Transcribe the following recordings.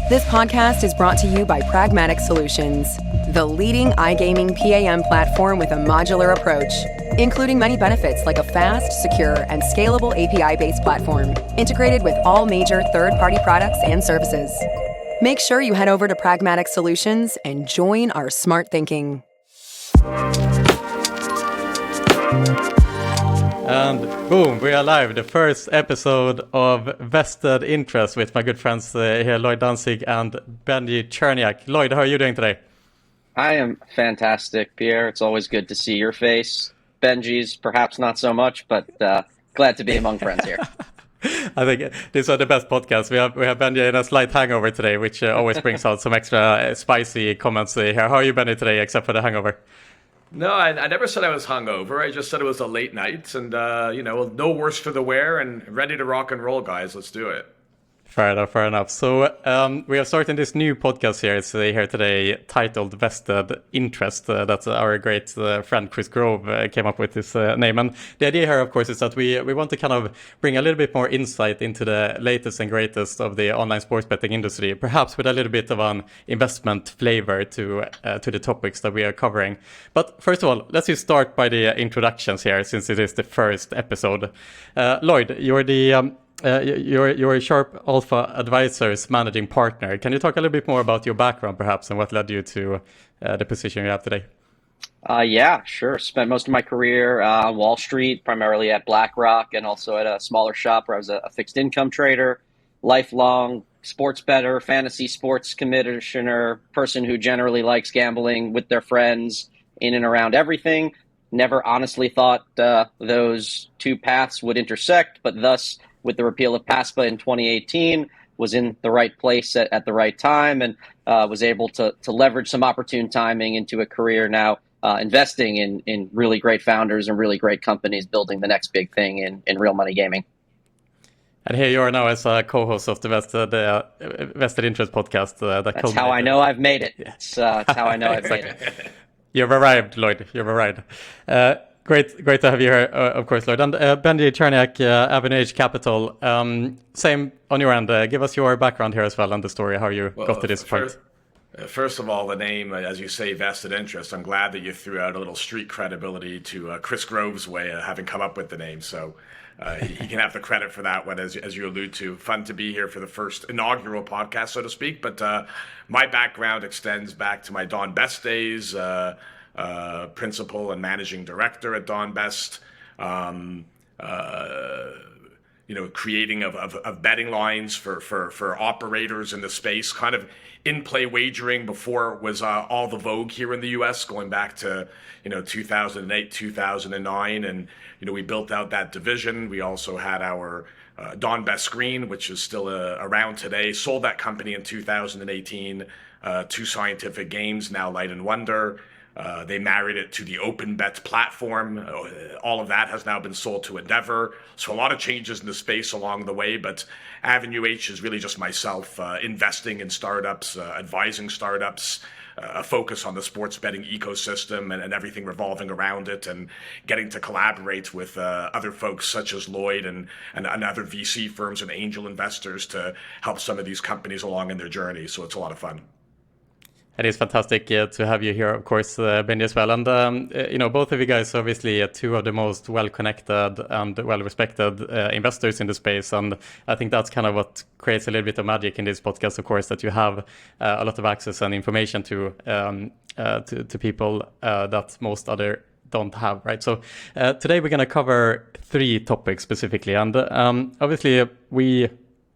This podcast is brought to you by Pragmatic Solutions, the leading iGaming PAM platform with a modular approach, including many benefits like a fast, secure, and scalable API-based platform, integrated with all major third-party products and services. Make sure you head over to Pragmatic Solutions and join our smart thinking. And boom, we are live. The first episode of Vested Interest with my good friends here, Lloyd Danzig and Benjie Cherniak. Lloyd, how are you doing today? I am fantastic, Pierre. It's always good to see your face. Benjie's perhaps not so much, but glad to be among friends here. I think these are the best podcasts. We have Benjie in a slight hangover today, which always brings out some extra spicy comments here. How are you, Benjie, today, except for the hangover? No, I never said I was hungover. I just said it was a late night and, no worse for the wear and ready to rock and roll, guys. Let's do it. Fair enough. So we are starting this new podcast here, here today titled Vested Interest. That's our great friend Chris Grove came up with this name. And the idea here, of course, is that we want to kind of bring a little bit more insight into the latest and greatest of the online sports betting industry, perhaps with a little bit of an investment flavor to the topics that we are covering. But first of all, let's just start by the introductions here, since it is the first episode. Lloyd, you're a Sharp Alpha Advisors managing partner. Can you talk a little bit more about your background, perhaps, and what led you to the position you have today? Yeah, sure. Spent most of my career on Wall Street, primarily at BlackRock, and also at a smaller shop where I was a fixed income trader, lifelong sports bettor, fantasy sports commissioner, person who generally likes gambling with their friends in and around everything. Never honestly thought those two paths would intersect, but thus, with the repeal of PASPA in 2018, was in the right place at the right time and was able to leverage some opportune timing into a career now investing in really great founders and really great companies building the next big thing in real money gaming. And here you are now as a co-host of the Vested Interest podcast. That's how I know I've made it. That's how I know I've made it. You've arrived, Lloyd. You've arrived. Great to have you here, of course, Lloyd. And Benjie Cherniak, Avenue H Capital. Same on your end. Give us your background here as well and the story, how you got to this point. First of all, the name, as you say, Vested Interest. I'm glad that you threw out a little street credibility to Chris Grove's way of having come up with the name. So he can have the credit for that one, as you allude to. Fun to be here for the first inaugural podcast, so to speak. But my background extends back to my Don Best days. Principal and managing director at Don Best, creating of betting lines for operators in the space, kind of in-play wagering before it was all the vogue here in the U.S., going back to 2008, 2009, and we built out that division. We also had our Don Best Screen, which is still around today. Sold that company in 2018 to Scientific Games, now Light and Wonder. They married it to the OpenBet platform. All of that has now been sold to Endeavor. So a lot of changes in the space along the way, but Avenue H is really just myself investing in startups, advising startups, a focus on the sports betting ecosystem and everything revolving around it, and getting to collaborate with other folks such as Lloyd and other VC firms and angel investors to help some of these companies along in their journey. So it's a lot of fun. It is fantastic to have you here, of course, Benjie, as well. And, both of you guys are obviously two of the most well-connected and well-respected investors in the space. And I think that's kind of what creates a little bit of magic in this podcast, of course, that you have a lot of access and information to people that most other don't have, right? So today we're going to cover three topics specifically. And obviously,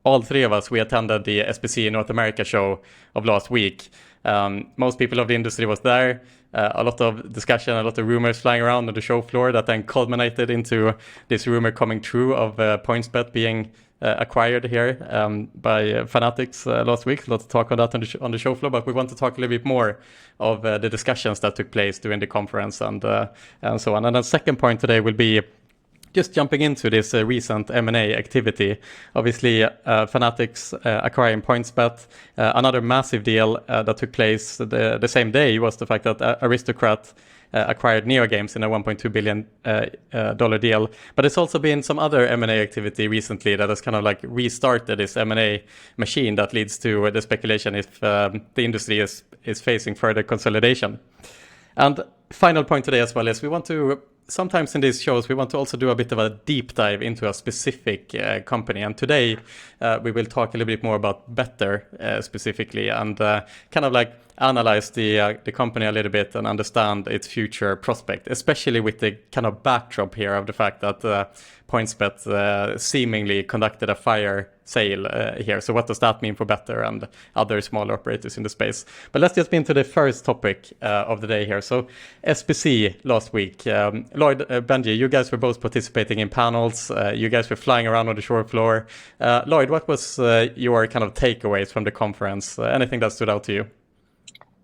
all three of us, we attended the SBC North America show of last week. Most people of the industry was there. A lot of discussion, a lot of rumors flying around on the show floor that then culminated into this rumor coming true of PointsBet being acquired here by Fanatics last week. Lots of talk on that on the show floor, but we want to talk a little bit more of the discussions that took place during the conference and so on. And the second point today will be just jumping into this recent M&A activity, obviously Fanatics acquiring PointsBet, another massive deal that took place the same day was the fact that Aristocrat acquired NeoGames in a $1.2 billion dollar deal. But there's also been some other M&A activity recently that has kind of like restarted this M&A machine that leads to the speculation if the industry is facing further consolidation. And final point today as well is we want to, sometimes in these shows, we want to also do a bit of a deep dive into a specific company. And today we will talk a little bit more about Better specifically and kind of like analyze the company a little bit and understand its future prospect, especially with the kind of backdrop here of the fact that PointsBet seemingly conducted a fire sale here. So what does that mean for Better and other smaller operators in the space? But let's just be into the first topic of the day here. So SBC last week. Lloyd, Benjie, you guys were both participating in panels. You guys were flying around on the shore floor. Lloyd, what was your kind of takeaways from the conference? Anything that stood out to you?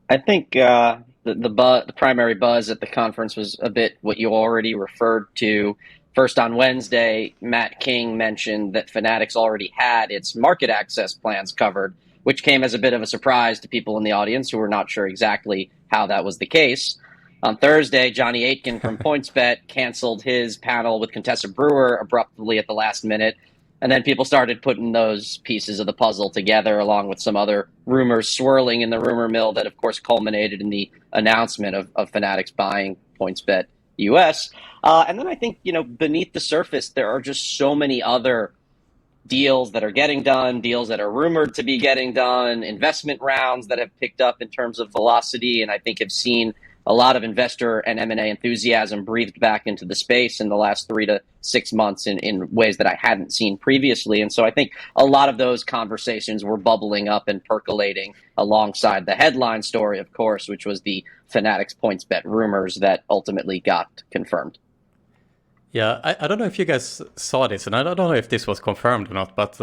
I think the primary buzz at the conference was a bit what you already referred to. First, on Wednesday, Matt King mentioned that Fanatics already had its market access plans covered, which came as a bit of a surprise to people in the audience who were not sure exactly how that was the case. On Thursday, Johnny Aitken from PointsBet canceled his panel with Contessa Brewer abruptly at the last minute. And then people started putting those pieces of the puzzle together along with some other rumors swirling in the rumor mill that, of course, culminated in the announcement of Fanatics buying PointsBet US. And then I think, beneath the surface, there are just so many other deals that are getting done, deals that are rumored to be getting done, investment rounds that have picked up in terms of velocity, and I think have seen a lot of investor and M&A enthusiasm breathed back into the space in the last 3 to 6 months in ways that I hadn't seen previously. And so I think a lot of those conversations were bubbling up and percolating alongside the headline story, of course, which was the Fanatics PointsBet rumors that ultimately got confirmed. Yeah, I don't know if you guys saw this, and I don't know if this was confirmed or not, but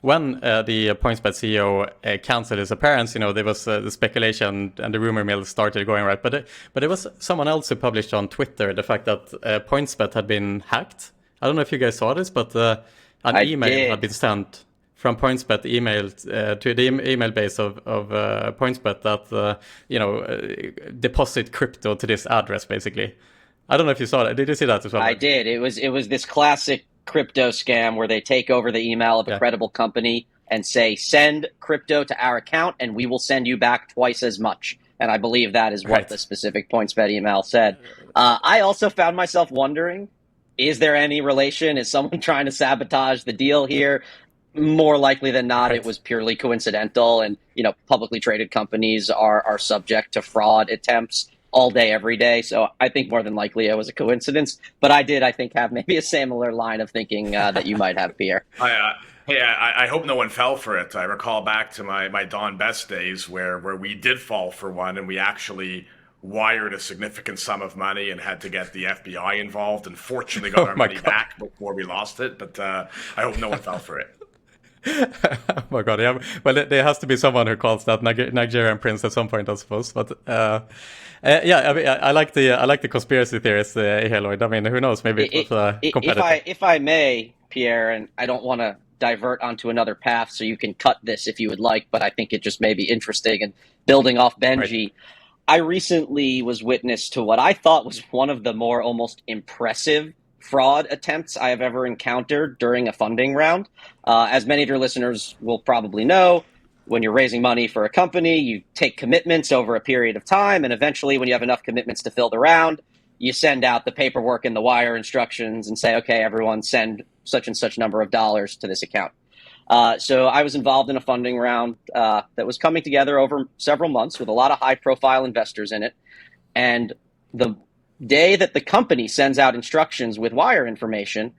when the PointsBet CEO canceled his appearance, there was the speculation and the rumor mill started going, right? But there was someone else who published on Twitter the fact that PointsBet had been hacked. I don't know if you guys saw this, but an email had been sent from PointsBet to the email base of PointsBet that, deposit crypto to this address, basically. I don't know if you saw that. Did you see that as well? I did. It was this classic crypto scam where they take over the email of a credible company and say, send crypto to our account and we will send you back twice as much. And I believe that is what the specific PointsBet email said. I also found myself wondering, is there any relation? Is someone trying to sabotage the deal here? More likely than not, it was purely coincidental. And, publicly traded companies are subject to fraud attempts all day, every day. So I think more than likely it was a coincidence. But I think, have maybe a similar line of thinking that you might have, Pierre. I hope no one fell for it. I recall back to my Don Best days where we did fall for one, and we actually wired a significant sum of money and had to get the FBI involved, and fortunately got our money back before we lost it. But I hope no one fell for it. Oh my God! Yeah, well, there has to be someone who calls that Nigerian prince at some point, I suppose. But I like the conspiracy theories here, Lloyd. I mean, who knows? Maybe it was a competitor. If I may, Pierre, and I don't want to divert onto another path, so you can cut this if you would like, but I think it just may be interesting. And building off Benjie, right. I recently was witness to what I thought was one of the more almost impressive fraud attempts I have ever encountered during a funding round. As many of your listeners will probably know, when you're raising money for a company, you take commitments over a period of time, and eventually when you have enough commitments to fill the round, you send out the paperwork and the wire instructions and say, okay, everyone send such and such number of dollars to this account. So I was involved in a funding round that was coming together over several months with a lot of high-profile investors in it. And the day that the company sends out instructions with wire information,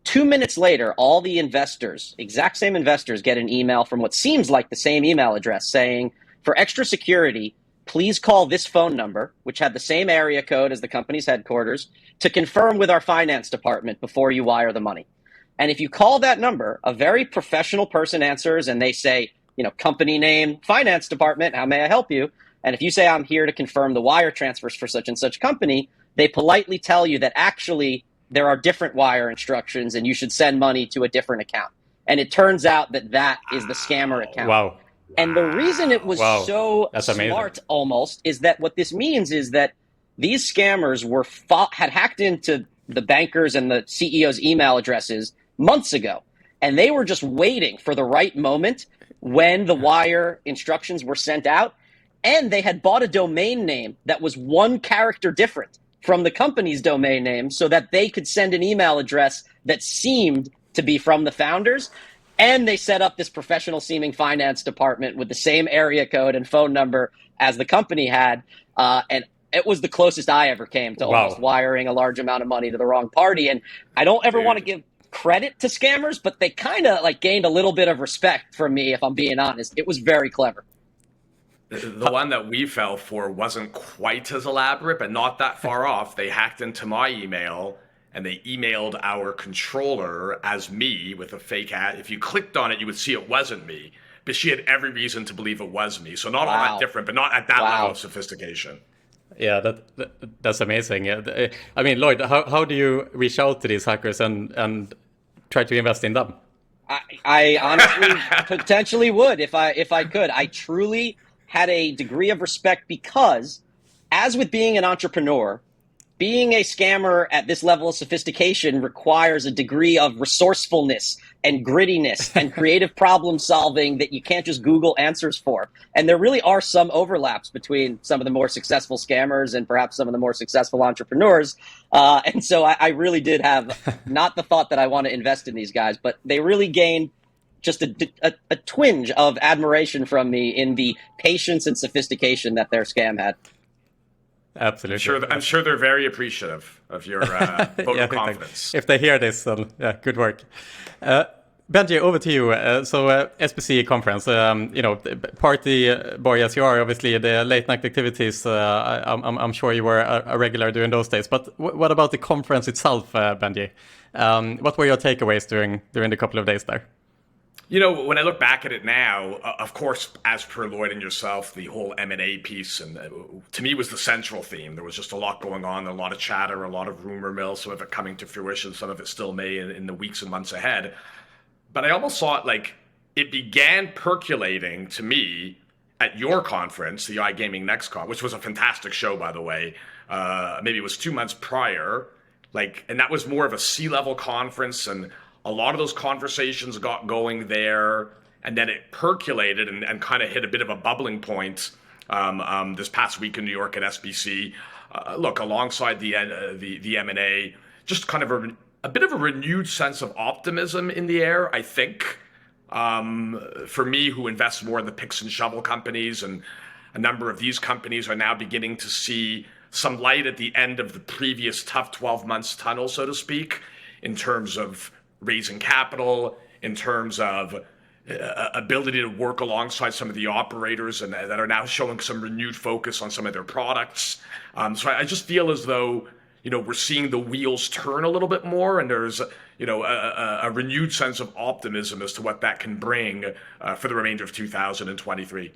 2 minutes later, all the investors, exact same investors, get an email from what seems like the same email address saying, for extra security, please call this phone number, which had the same area code as the company's headquarters, to confirm with our finance department before you wire the money. And if you call that number, a very professional person answers and they say, company name, finance department, how may I help you? And if you say, I'm here to confirm the wire transfers for such and such company, they politely tell you that actually there are different wire instructions and you should send money to a different account. And it turns out that that is the scammer account. Wow. And the reason it was so That's smart amazing. almost is that what this means is that these scammers had hacked into the bankers and the CEO's email addresses months ago. And they were just waiting for the right moment when the wire instructions were sent out. And they had bought a domain name that was one character different from the company's domain name so that they could send an email address that seemed to be from the founders. And they set up this professional seeming finance department with the same area code and phone number as the company had. And it was the closest I ever came to almost wiring a large amount of money to the wrong party. And I don't ever want to give credit to scammers, but they kind of like gained a little bit of respect from me, if I'm being honest. It was very clever. The one that we fell for wasn't quite as elaborate, but not that far off. They hacked into my email and they emailed our controller as me with a fake ad. If you clicked on it, you would see it wasn't me, but she had every reason to believe it was me. So not all that different, but not at that level of sophistication. Yeah, that's amazing. I mean, Lloyd, how do you reach out to these hackers and try to invest in them? I honestly potentially would if I could. I truly had a degree of respect because, as with being an entrepreneur, being a scammer at this level of sophistication requires a degree of resourcefulness and grittiness and creative problem solving that you can't just Google answers for. And there really are some overlaps between some of the more successful scammers and perhaps some of the more successful entrepreneurs. And so I really did have not the thought that I want to invest in these guys, but they really gained just a twinge of admiration from me in the patience and sophistication that their scam had. Absolutely. I'm sure they're very appreciative of your vote of confidence. If they hear this, then good work. Benjie, over to you. SBC Conference, party boy as you are, obviously the late night activities, I'm sure you were a regular during those days. But what about the conference itself, Benjie? What were your takeaways during the couple of days there? You know, when I look back at it now, of course, as per Lloyd and yourself, the whole M&A piece, and to me was the central theme. There was just a lot going on, a lot of chatter, a lot of rumor mill, some of it coming to fruition, some of it still may in the weeks and months ahead. But I almost saw it like it began percolating to me at your conference, the iGaming NextCon, which was a fantastic show, by the way. Maybe it was 2 months prior, and that was more of a C-level conference, and a lot of those conversations got going there, and then it percolated and kind of hit a bit of a bubbling point this past week in New York at SBC. Look, alongside the M&A, just kind of a bit of a renewed sense of optimism in the air, I think. For me, who invests more in the picks and shovel companies, and a number of these companies are now beginning to see some light at the end of the previous tough 12 months tunnel, so to speak, in terms of raising capital, in terms of ability to work alongside some of the operators and that are now showing some renewed focus on some of their products. So I just feel as though, we're seeing the wheels turn a little bit more, and there's, a renewed sense of optimism as to what that can bring for the remainder of 2023.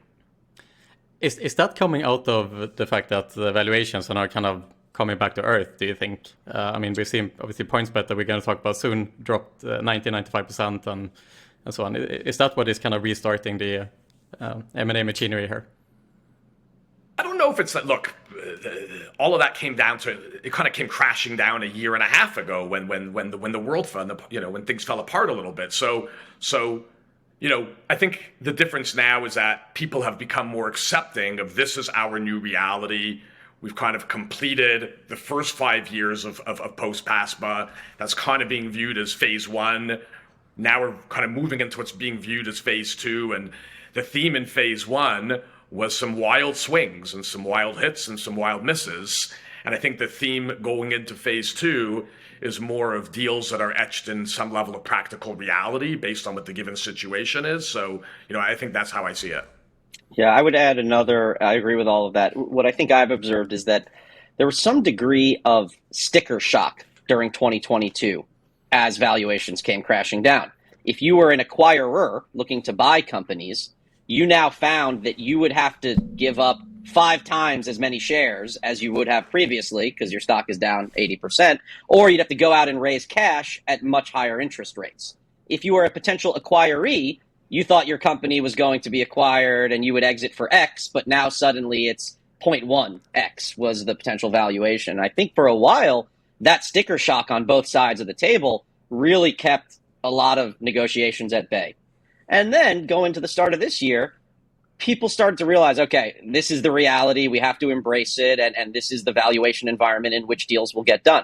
Is that coming out of the fact that the valuations are now kind of coming back to earth, do you think? I mean, we've seen, obviously, PointsBet that we're going to talk about soon dropped 90-95% and so on. Is that what is kind of restarting the M&A machinery here? I don't know if it's that. Look, all of that came down to, it kind of came crashing down a year and a half ago when the world fell, when things fell apart a little bit. So I think the difference now is that people have become more accepting of this is our new reality. We've kind of completed the first 5 years of post-PASPA. That's kind of being viewed as phase one. Now we're kind of moving into what's being viewed as phase two. And the theme in phase one was some wild swings and some wild hits and some wild misses. And I think the theme going into phase two is more of deals that are etched in some level of practical reality based on what the given situation is. So, I think that's how I see it. Yeah, I would add I agree with all of that. What I think I've observed is that there was some degree of sticker shock during 2022 as valuations came crashing down. If you were an acquirer looking to buy companies, you now found that you would have to give up 5 times as many shares as you would have previously because your stock is down 80%, or you'd have to go out and raise cash at much higher interest rates. If you were a potential acquiree, you thought your company was going to be acquired and you would exit for X, but now suddenly it's 0.1X was the potential valuation. I think for a while, that sticker shock on both sides of the table really kept a lot of negotiations at bay. And then going to the start of this year, people started to realize, okay, this is the reality. We have to embrace it. And this is the valuation environment in which deals will get done.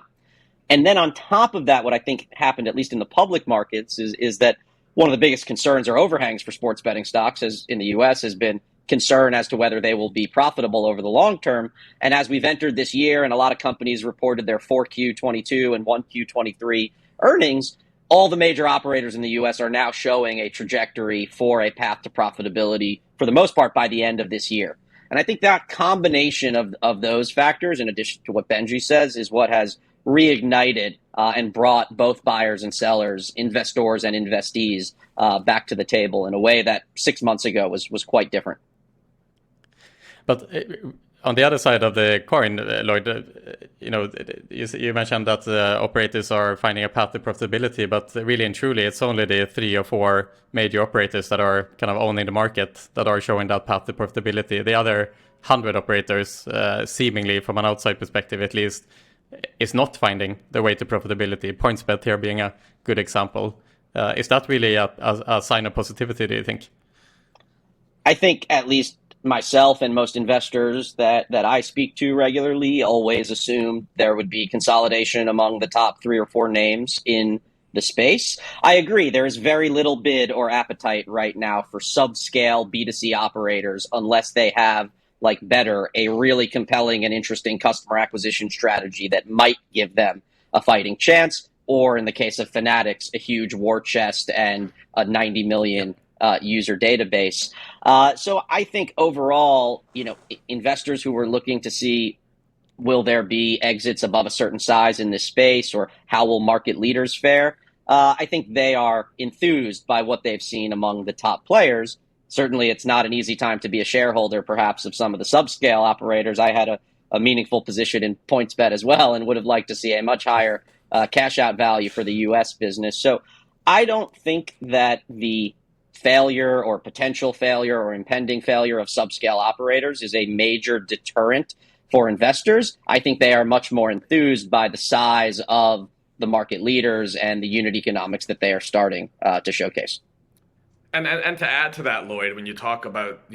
And then on top of that, what I think happened, at least in the public markets, is that one of the biggest concerns or overhangs for sports betting stocks in the U.S. has been concern as to whether they will be profitable over the long term. And as we've entered this year and a lot of companies reported their 4Q22 and 1Q23 earnings, all the major operators in the U.S. are now showing a trajectory for a path to profitability, for the most part, by the end of this year. And I think that combination of those factors, in addition to what Benjie says, is what has reignited and brought both buyers and sellers, investors and investees back to the table in a way that 6 months ago was quite different. But on the other side of the coin, Lloyd, you mentioned that operators are finding a path to profitability, but really and truly, it's only the 3 or 4 major operators that are kind of owning the market that are showing that path to profitability. The other 100 operators, seemingly from an outside perspective at least, is not finding the way to profitability. PointsBet here being a good example. Is that really a sign of positivity, do you think? I think at least myself and most investors that I speak to regularly always assumed there would be consolidation among the top 3 or 4 names in the space. I agree. There is very little bid or appetite right now for subscale B2C operators unless they have, like Better, a really compelling and interesting customer acquisition strategy that might give them a fighting chance, or in the case of Fanatics, a huge war chest and a 90 million user database. So I think overall, investors who were looking to see, will there be exits above a certain size in this space, or how will market leaders fare? I think they are enthused by what they've seen among the top players. Certainly, it's not an easy time to be a shareholder, perhaps, of some of the subscale operators. I had a meaningful position in PointsBet as well and would have liked to see a much higher cash out value for the U.S. business. So I don't think that the failure or potential failure or impending failure of subscale operators is a major deterrent for investors. I think they are much more enthused by the size of the market leaders and the unit economics that they are starting to showcase. And to add to that, Lloyd, when you talk about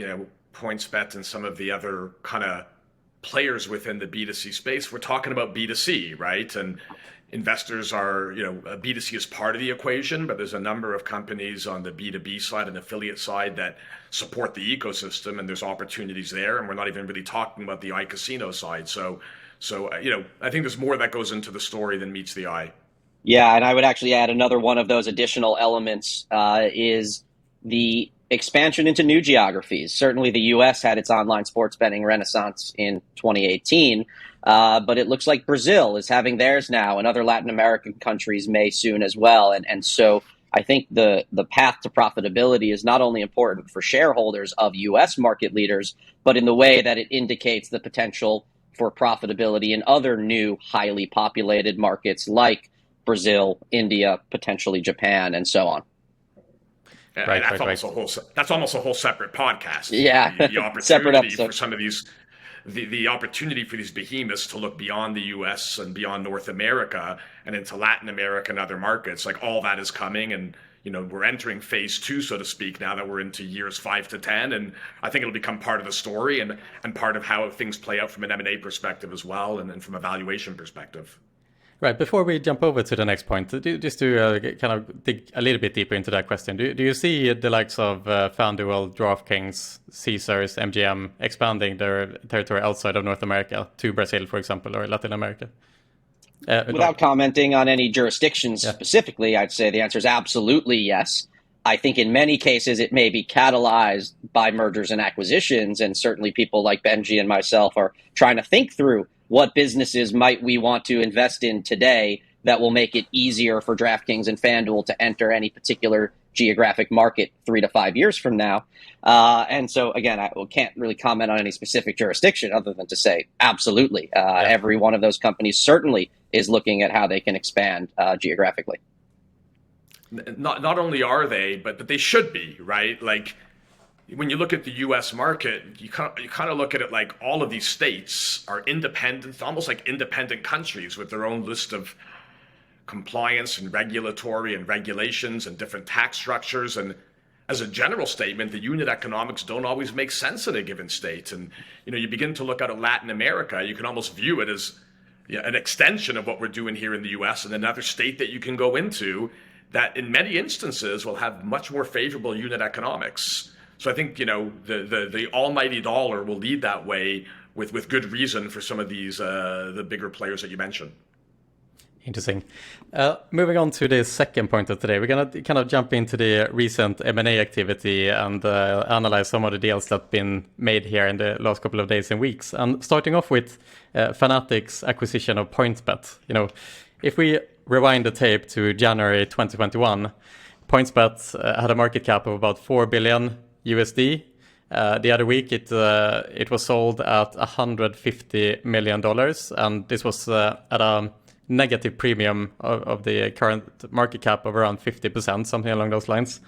PointsBet and some of the other kind of players within the B2C space, we're talking about B2C, right? And investors are, B2C is part of the equation, but there's a number of companies on the B2B side and affiliate side that support the ecosystem, and there's opportunities there. And we're not even really talking about the iCasino side. So I think there's more that goes into the story than meets the eye. Yeah, and I would actually add another one of those additional elements is the expansion into new geographies. Certainly the U.S. had its online sports betting renaissance in 2018, but it looks like Brazil is having theirs now, and other Latin American countries may soon as well. And so I think the path to profitability is not only important for shareholders of U.S. market leaders, but in the way that it indicates the potential for profitability in other new, highly populated markets like Brazil, India, potentially Japan, and so on. Right, that's almost a whole separate podcast. Yeah, the opportunity separate episode for some of these, the opportunity for these behemoths to look beyond the U.S. and beyond North America and into Latin America and other markets. Like, all that is coming, and we're entering phase 2, so to speak, now that we're into years 5 to 10, and I think it'll become part of the story and part of how things play out from an M&A perspective as well, and from a valuation perspective. Right. Before we jump over to the next point, just to kind of dig a little bit deeper into that question, do you see the likes of FanDuel, DraftKings, Caesars, MGM expanding their territory outside of North America to Brazil, for example, or Latin America? Without commenting on any jurisdictions specifically, I'd say the answer is absolutely yes. I think in many cases it may be catalyzed by mergers and acquisitions, and certainly people like Benjie and myself are trying to think through what businesses might we want to invest in today that will make it easier for DraftKings and FanDuel to enter any particular geographic market 3 to 5 years from now. And so, again, I can't really comment on any specific jurisdiction other than to say, absolutely. Every one of those companies certainly is looking at how they can expand geographically. Not only are they, but they should be, right? Like, when you look at the U.S. market, you kind of look at it like all of these states are independent, almost like independent countries with their own list of compliance and regulatory and regulations and different tax structures. And as a general statement, the unit economics don't always make sense in a given state. And, you begin to look at Latin America, you can almost view it as an extension of what we're doing here in the U.S. and another state that you can go into that in many instances will have much more favorable unit economics. So I think, the almighty dollar will lead that way with good reason for some of these, the bigger players that you mentioned. Interesting. Moving on to the second point of today, we're going to kind of jump into the recent M&A activity and analyze some of the deals that have been made here in the last couple of days and weeks. And starting off with Fanatics' acquisition of PointsBet. If we rewind the tape to January 2021, PointsBet had a market cap of about $4 billion USD. The other week, it was sold at $150 million, and this was at a negative premium of the current market cap of around 50%, something along those lines.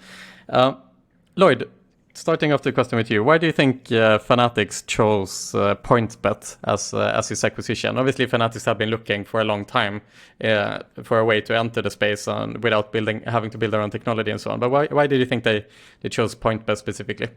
Lloyd, starting off the question with you, why do you think Fanatics chose PointsBet as his acquisition? Obviously, Fanatics have been looking for a long time for a way to enter the space without having to build their own technology and so on. But why did you think they chose PointsBet specifically?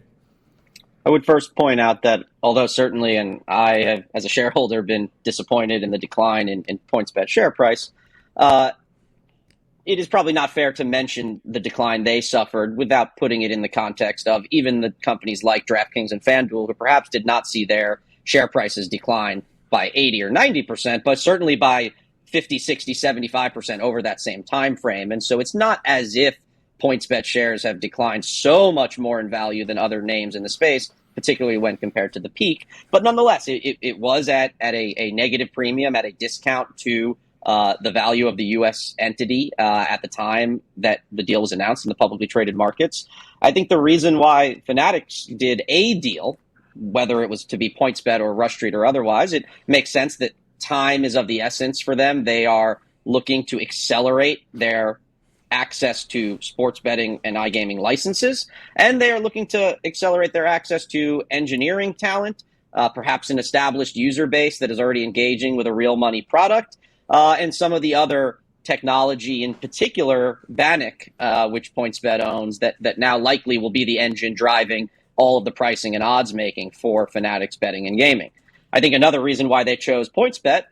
I would first point out that although certainly, and I have, as a shareholder, been disappointed in the decline in PointsBet share price, it is probably not fair to mention the decline they suffered without putting it in the context of even the companies like DraftKings and FanDuel, who perhaps did not see their share prices decline by 80 or 90%, but certainly by 50, 60, 75% over that same time frame. And so it's not as if PointsBet shares have declined so much more in value than other names in the space, particularly when compared to the peak. But nonetheless, it was at a negative premium, at a discount to the value of the U.S. entity at the time that the deal was announced in the publicly traded markets. I think the reason why Fanatics did a deal, whether it was to be PointsBet or Rush Street or otherwise, it makes sense that time is of the essence for them. They are looking to accelerate their access to sports betting and iGaming licenses, and they are looking to accelerate their access to engineering talent, perhaps an established user base that is already engaging with a real money product, and some of the other technology, in particular Bannock, which PointsBet owns, that now likely will be the engine driving all of the pricing and odds making for Fanatics betting and gaming. I think another reason why they chose PointsBet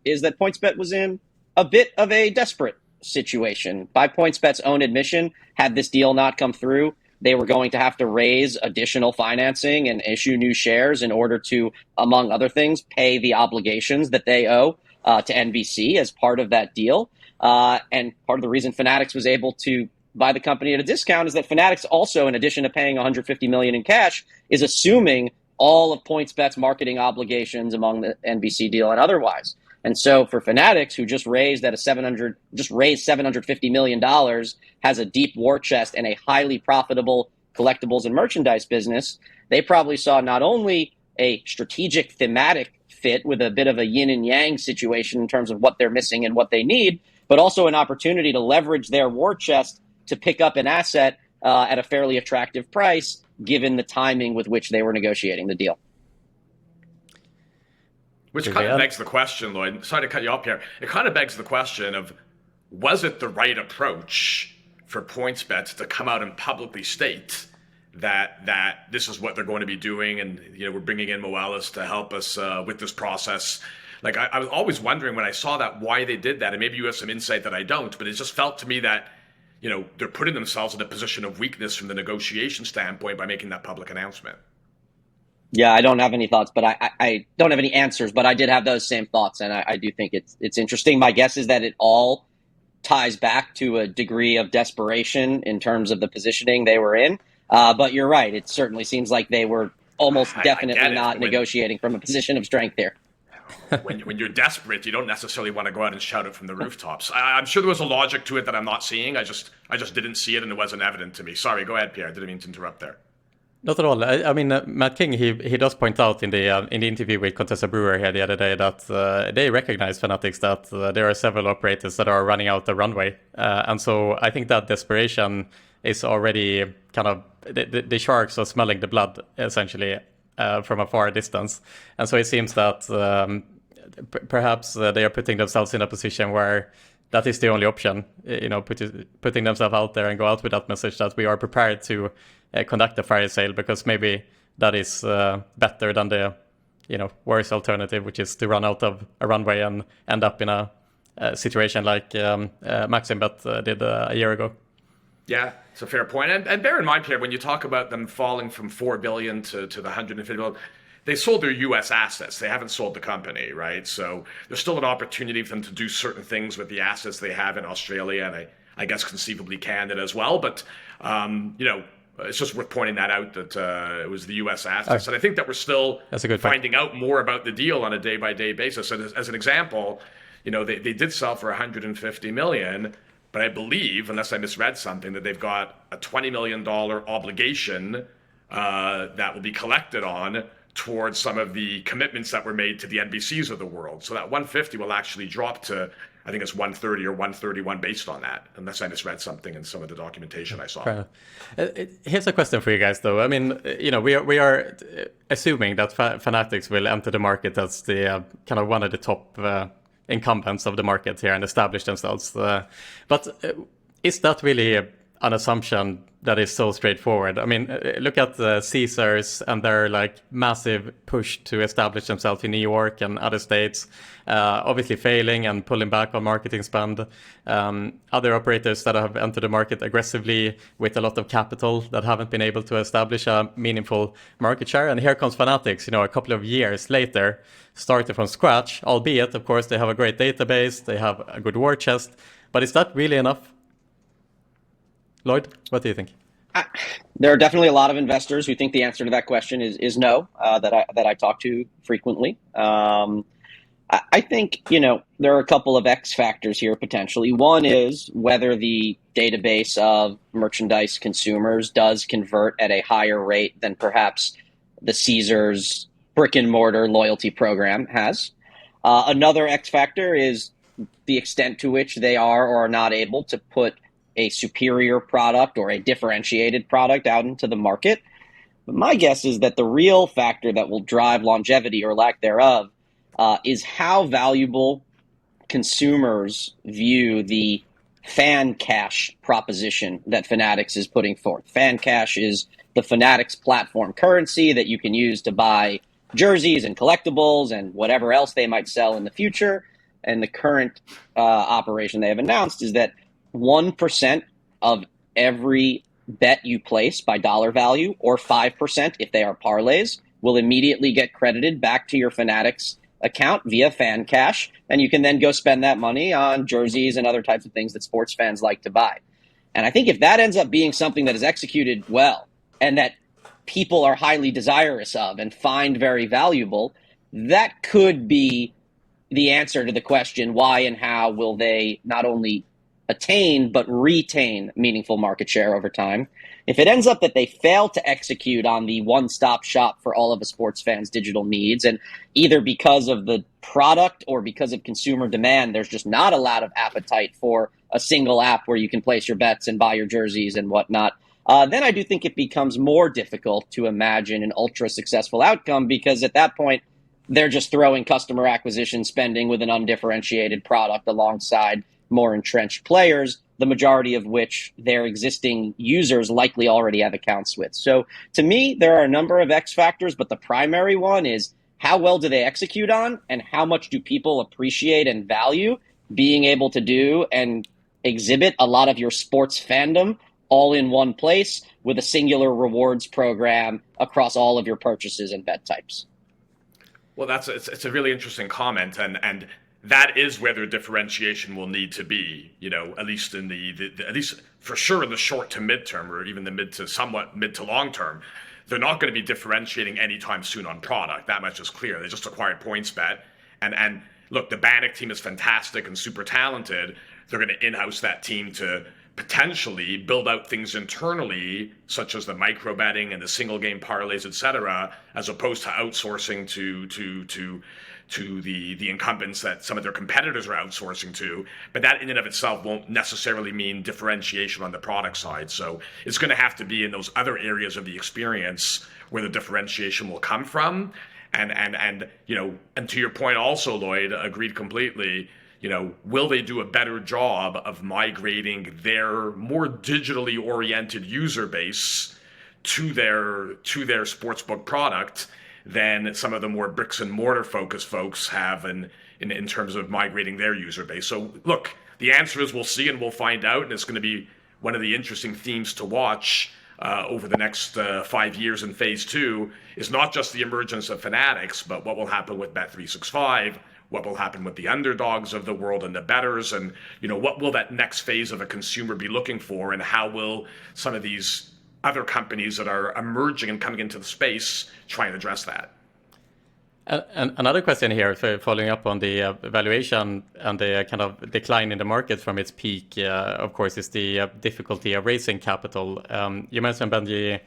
is that PointsBet was in a bit of a desperate situation. By PointsBet's own admission, had this deal not come through, they were going to have to raise additional financing and issue new shares in order to, among other things, pay the obligations that they owe to NBC as part of that deal. And part of the reason Fanatics was able to buy the company at a discount is that Fanatics also, in addition to paying $150 million in cash, is assuming all of PointsBet's marketing obligations among the NBC deal and otherwise. And so for Fanatics, who just raised $750 million, has a deep war chest and a highly profitable collectibles and merchandise business, they probably saw not only a strategic thematic fit with a bit of a yin and yang situation in terms of what they're missing and what they need, but also an opportunity to leverage their war chest to pick up an asset at a fairly attractive price, given the timing with which they were negotiating the deal. Which kind of begs the question, Lloyd. Sorry to cut you off here. It kind of begs the question of, was it the right approach for PointsBet to come out and publicly state that this is what they're going to be doing, and we're bringing in Moelis to help us with this process? Like, I was always wondering when I saw that why they did that, and maybe you have some insight that I don't, but it just felt to me that they're putting themselves in a position of weakness from the negotiation standpoint by making that public announcement. Yeah, I don't have any thoughts, but I don't have any answers, but I did have those same thoughts, and I do think it's interesting. My guess is that it all ties back to a degree of desperation in terms of the positioning they were in. But you're right. It certainly seems like they were almost definitely not negotiating from a position of strength here. when you're desperate, you don't necessarily want to go out and shout it from the rooftops. I'm sure there was a logic to it that I'm not seeing. I just didn't see it, and it wasn't evident to me. Sorry, go ahead, Pierre. I didn't mean to interrupt there. Not at all. I mean, Matt King, he does point out in the interview with Contessa Brewer here the other day that they recognize Fanatics, that there are several operators that are running out the runway. And so I think that desperation is already kind of, the sharks are smelling the blood, essentially, from a far distance. And so it seems that perhaps they are putting themselves in a position where that is the only option, putting themselves out there and go out with that message that we are prepared to conduct a fire sale, because maybe that is better than the worst alternative, which is to run out of a runway and end up in a situation like Maximbet did a year ago. Yeah, it's a fair point. And bear in mind, Pierre, when you talk about them falling from $4 billion to the $150 billion, they sold their U.S. assets. They haven't sold the company, right? So there's still an opportunity for them to do certain things with the assets they have in Australia, and I guess conceivably Canada as well. But, it's just worth pointing that out, that it was the U.S. assets. And I think that we're still finding out more about the deal on a day-by-day basis. And as an example, they did sell for $150 million, but I believe, unless I misread something, that they've got a $20 million obligation that will be collected on towards some of the commitments that were made to the NBCs of the world. So that 150 will actually drop to, I think it's 130 or 131 based on that, unless I misread something in some of the documentation I saw. Here's a question for you guys, though. I mean, we are assuming that Fanatics will enter the market as the kind of one of the top incumbents of the market here and establish themselves. But is that really an assumption that is so straightforward? I mean, look at Caesars and their massive push to establish themselves in New York and other states, obviously failing and pulling back on marketing spend. Other operators that have entered the market aggressively with a lot of capital that haven't been able to establish a meaningful market share. And here comes Fanatics, a couple of years later, started from scratch, albeit, of course, they have a great database, they have a good war chest. But is that really enough? Lloyd, what do you think? There are definitely a lot of investors who think the answer to that question is no, that I talk to frequently. I think, there are a couple of X factors here potentially. One is whether the database of merchandise consumers does convert at a higher rate than perhaps the Caesars brick and mortar loyalty program has. Another X factor is the extent to which they are or are not able to put a superior product or a differentiated product out into the market. But my guess is that the real factor that will drive longevity or lack thereof is how valuable consumers view the fan cash proposition that Fanatics is putting forth. Fan cash is the Fanatics platform currency that you can use to buy jerseys and collectibles and whatever else they might sell in the future. And the current operation they have announced is that 1% of every bet you place by dollar value, or 5% if they are parlays, will immediately get credited back to your Fanatics account via fan cash. And you can then go spend that money on jerseys and other types of things that sports fans like to buy. And I think if that ends up being something that is executed well and that people are highly desirous of and find very valuable, that could be the answer to the question, why and how will they not only attain but retain meaningful market share over time. If it ends up that they fail to execute on the one-stop shop for all of a sports fan's digital needs, and either because of the product or because of consumer demand, there's just not a lot of appetite for a single app where you can place your bets and buy your jerseys and whatnot, then I do think it becomes more difficult to imagine an ultra-successful outcome, because at that point, they're just throwing customer acquisition spending with an undifferentiated product alongside more entrenched players, the majority of which their existing users likely already have accounts with. So to me, there are a number of X factors, but the primary one is how well do they execute on, and how much do people appreciate and value being able to do and exhibit a lot of your sports fandom all in one place with a singular rewards program across all of your purchases and bet types. Well, it's a really interesting comment, and that is where their differentiation will need to be, at least in at least for sure in the short to midterm, or even the mid to long term. They're not going to be differentiating anytime soon on product. That much is clear. They just acquired PointsBet, And look, the Bannock team is fantastic and super talented. They're going to in-house that team to potentially build out things internally, such as the micro betting and the single game parlays, etc., as opposed to outsourcing to the incumbents that some of their competitors are outsourcing to. But that in and of itself won't necessarily mean differentiation on the product side. So it's going to have to be in those other areas of the experience where the differentiation will come from. And you know, and to your point also, Lloyd, agreed completely. You know, will they do a better job of migrating their more digitally oriented user base to their sportsbook product than some of the more bricks and mortar focused folks have in terms of migrating their user base? So look, the answer is we'll see and we'll find out, and it's going to be one of the interesting themes to watch over the next 5 years in phase 2 is not just the emergence of Fanatics, but what will happen with Bet365, what will happen with the underdogs of the world and the bettors, and you know, what will that next phase of a consumer be looking for, and how will some of these other companies that are emerging and coming into the space try and address that? And another question here, following up on the valuation and the kind of decline in the market from its peak, of course, is the difficulty of raising capital. You mentioned, Benjie,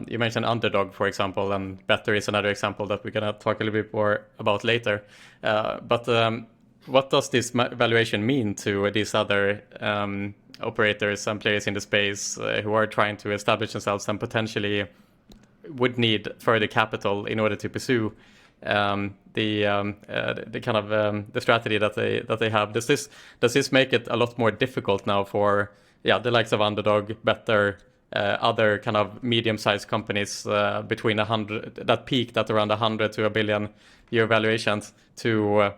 you mentioned underdog, for example, and Better is another example that we're going to talk a little bit more about later. But what does this valuation mean to these other operators and players in the space who are trying to establish themselves and potentially would need further capital in order to pursue the kind of the strategy that they have? Does this make it a lot more difficult now for the likes of Underdog, Better, other kind of medium-sized companies between 100 that peaked at around 100 to $1 billion valuations to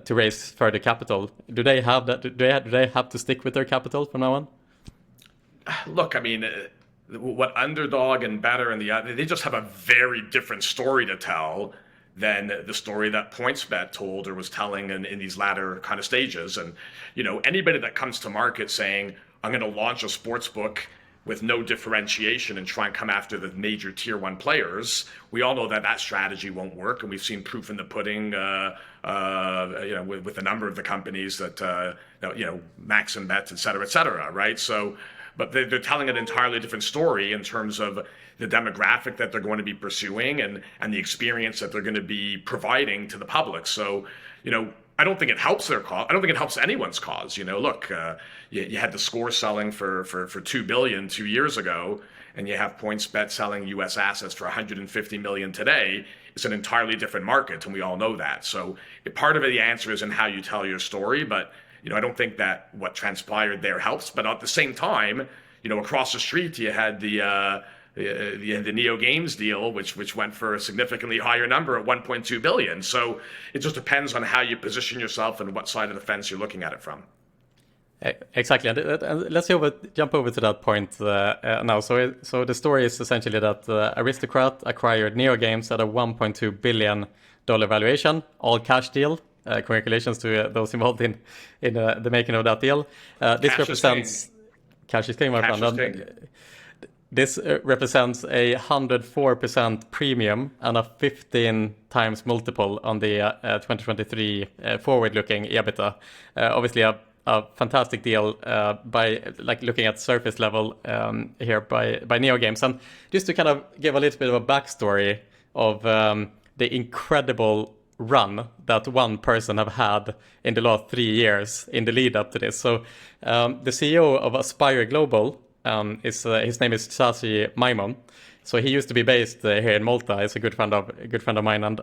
raise further capital? Do they have that? Do they have to stick with their capital from now on? Look, I mean, what Underdog and Better and they just have a very different story to tell than the story that PointsBet told or was telling in these latter kind of stages. And you know, anybody that comes to market saying, I'm going to launch a sports book with no differentiation and try and come after the major tier 1 players, we all know that strategy won't work, and we've seen proof in the pudding. You know, with a number of the companies that you know, Max and Bet, et cetera, right? So, but they're telling an entirely different story in terms of the demographic that they're going to be pursuing and the experience that they're going to be providing to the public. So, you know, I don't think it helps their cause. I don't think it helps anyone's cause. You know, look, you had the Score selling for $2 billion 2 years ago, and you have PointsBet selling U.S. assets for $150 million today. It's an entirely different market, and we all know that. So part of the answer is in how you tell your story, but you know, I don't think that what transpired there helps. But at the same time, you know, across the street you had the Neo Games deal, which went for a significantly higher number at $1.2 billion. So it just depends on how you position yourself and what side of the fence you're looking at it from. Exactly, and let's jump over to that point now. So the story is essentially that Aristocrat acquired Neo Games at a $1.2 billion valuation, all cash deal. Congratulations to those involved in the making of that deal. This represents cash is king, my friend. This represents a 104% premium and a 15 times multiple on the 2023 forward-looking EBITDA. Obviously, a fantastic deal by like looking at surface level here by Neo Games. And just to kind of give a little bit of a backstory of the incredible run that one person have had in the last 3 years in the lead up to this. So the CEO of Aspire Global, his name is Shashi Maimon. So he used to be based here in Malta. He's a good friend of mine. And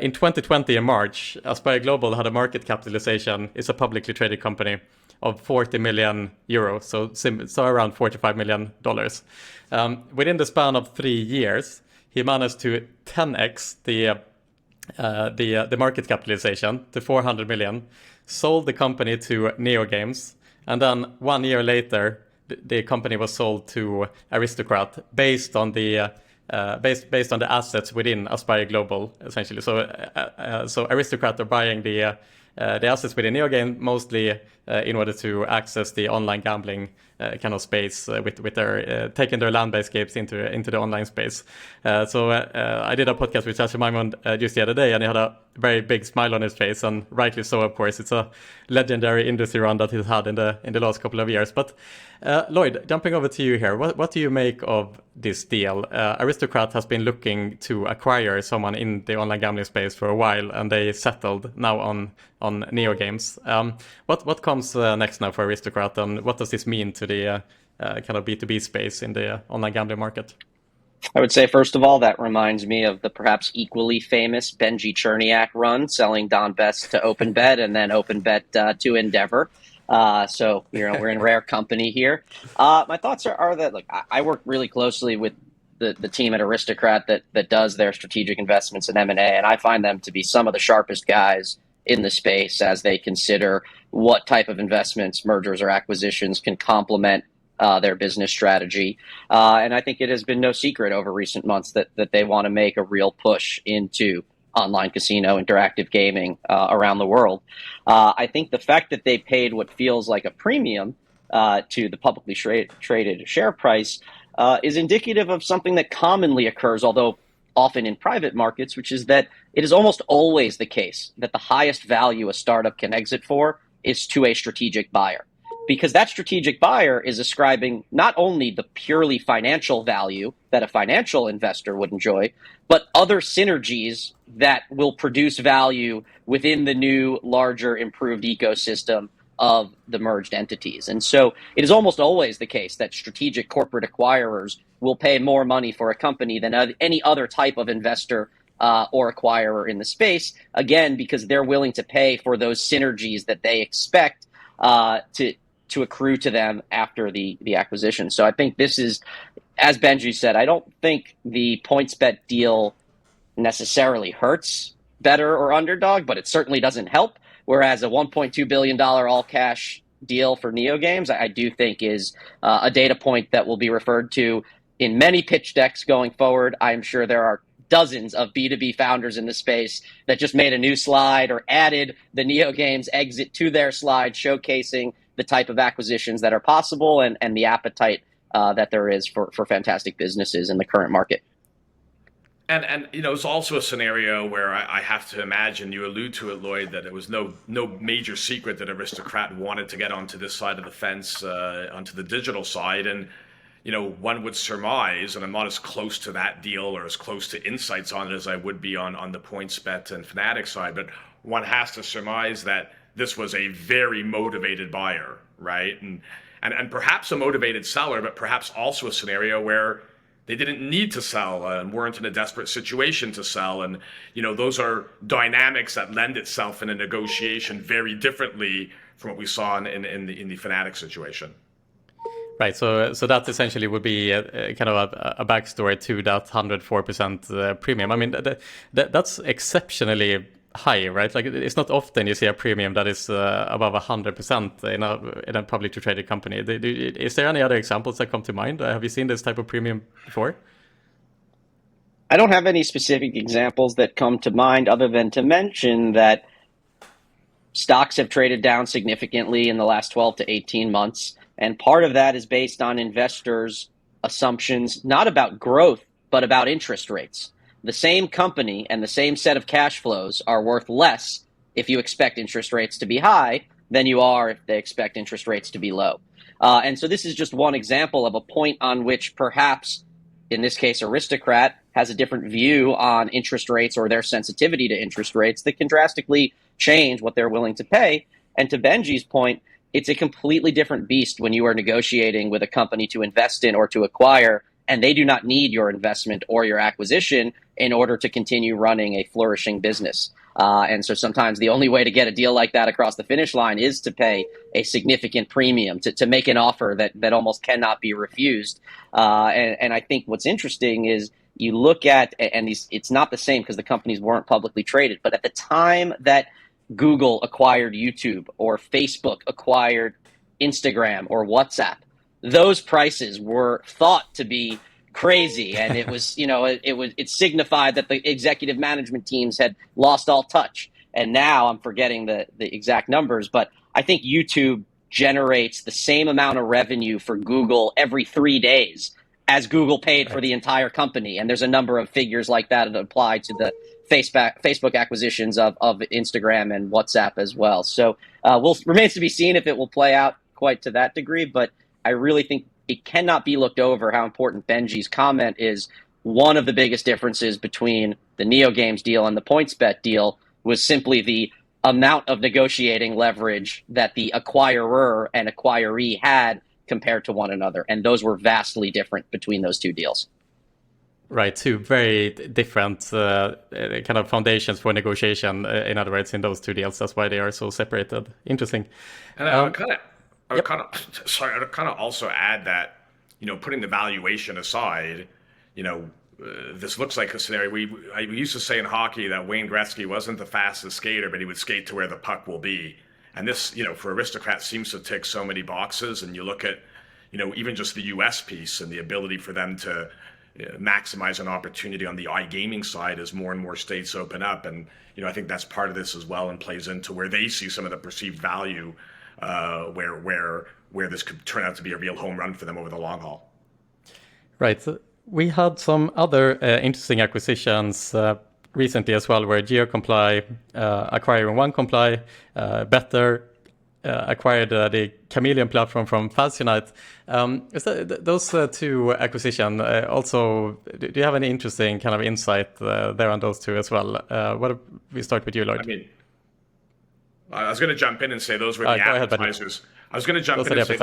in 2020, in March, Aspire Global had a market capitalization. It's a publicly traded company of 40 million euros, so around $45 million. Within the span of 3 years, he managed to 10x the market capitalization to 400 million, sold the company to Neo Games, and then 1 year later, the company was sold to Aristocrat based on the assets within Aspire Global, essentially. So Aristocrat are buying the assets within Neo Game mostly in order to access the online gambling kind of space with their taking their land-based games into the online space. So I did a podcast with Sacha Maimon just the other day, and he had a very big smile on his face, and rightly so, of course. It's a legendary industry run that he's had in the last couple of years. But Lloyd, jumping over to you here, what do you make of this deal? Aristocrat has been looking to acquire someone in the online gambling space for a while, and they settled now on NeoGames. What comes next now for Aristocrat, and what does this mean to the kind of B2B space in the online gambling market? I would say, first of all, that reminds me of the perhaps equally famous Benjie Cherniak run, selling Don Best to OpenBet and then OpenBet to Endeavor. So, we're in rare company here. My thoughts are that, look, I work really closely with the team at Aristocrat that does their strategic investments in M&A, and I find them to be some of the sharpest guys in the space as they consider what type of investments, mergers or acquisitions can complement their business strategy. And I think it has been no secret over recent months that they want to make a real push into online casino, interactive gaming around the world. I think the fact that they paid what feels like a premium to the publicly traded share price is indicative of something that commonly occurs, although often in private markets, which is that it is almost always the case that the highest value a startup can exit for is to a strategic buyer. Because that strategic buyer is ascribing not only the purely financial value that a financial investor would enjoy, but other synergies that will produce value within the new, larger, improved ecosystem of the merged entities. And so it is almost always the case that strategic corporate acquirers will pay more money for a company than any other type of investor or acquirer in the space, again, because they're willing to pay for those synergies that they expect to accrue to them after the acquisition. So I think this is, as Benjie said, I don't think the PointsBet deal necessarily hurts Better or Underdog, but it certainly doesn't help. Whereas a $1.2 billion all-cash deal for NeoGames, I do think is a data point that will be referred to in many pitch decks going forward. I'm sure there are dozens of B2B founders in the space that just made a new slide or added the NeoGames exit to their slide, showcasing the type of acquisitions that are possible and the appetite that there is for fantastic businesses in the current market. And it's also a scenario where I have to imagine, you allude to it, Lloyd, that it was no major secret that Aristocrat wanted to get onto this side of the fence, onto the digital side. And, one would surmise, and I'm not as close to that deal or as close to insights on it as I would be on the PointsBet and Fanatics side, but one has to surmise that this was a very motivated buyer, right? And perhaps a motivated seller, but perhaps also a scenario where they didn't need to sell and weren't in a desperate situation to sell. And, those are dynamics that lend itself in a negotiation very differently from what we saw in the Fanatics situation. Right, so that essentially would be kind of a backstory to that 104% premium. I mean, that's exceptionally high, right? Like, it's not often you see a premium that is above 100% in a publicly traded company. Is there any other examples that come to mind? Have you seen this type of premium before? I don't have any specific examples that come to mind other than to mention that stocks have traded down significantly in the last 12 to 18 months. And part of that is based on investors' assumptions, not about growth, but about interest rates. The same company and the same set of cash flows are worth less if you expect interest rates to be high than you are if they expect interest rates to be low. And so this is just one example of a point on which perhaps, in this case, Aristocrat has a different view on interest rates or their sensitivity to interest rates that can drastically change what they're willing to pay. And to Benjie's point, it's a completely different beast when you are negotiating with a company to invest in or to acquire, and they do not need your investment or your acquisition in order to continue running a flourishing business. And so sometimes the only way to get a deal like that across the finish line is to pay a significant premium, to make an offer that almost cannot be refused. And I think what's interesting is you look at, and it's not the same because the companies weren't publicly traded, but at the time that Google acquired YouTube or Facebook acquired Instagram or WhatsApp, those prices were thought to be crazy, and it was, it signified that the executive management teams had lost all touch. And now I'm forgetting the exact numbers, but I think YouTube generates the same amount of revenue for Google every 3 days as Google paid for the entire company. And there's a number of figures like that apply to the Facebook acquisitions of Instagram and WhatsApp as well. So remains to be seen if it will play out quite to that degree. But I really think it cannot be looked over how important Benjie's comment is. One of the biggest differences between the NeoGames deal and the PointsBet deal was simply the amount of negotiating leverage that the acquirer and acquiree had compared to one another. And those were vastly different between those two deals. Right, two very different kind of foundations for negotiation, in other words, in those two deals. That's why they are so separated. Interesting. And I would kind of also add that, putting the valuation aside, this looks like a scenario. We used to say in hockey that Wayne Gretzky wasn't the fastest skater, but he would skate to where the puck will be. And this, for Aristocrat seems to tick so many boxes. And you look at, even just the US piece and the ability for them to maximize an opportunity on the iGaming side as more and more states open up. And, I think that's part of this as well and plays into where they see some of the perceived value where this could turn out to be a real home run for them over the long haul. Right. We had some other interesting acquisitions recently as well, where GeoComply acquiring OneComply, Better acquired the Chameleon platform from Fanatics. Those two acquisitions also, do you have any interesting kind of insight there on those two as well? What if we start with you, Lloyd? I mean, I was going to jump in and say those were the appetizers. I was going to jump in and say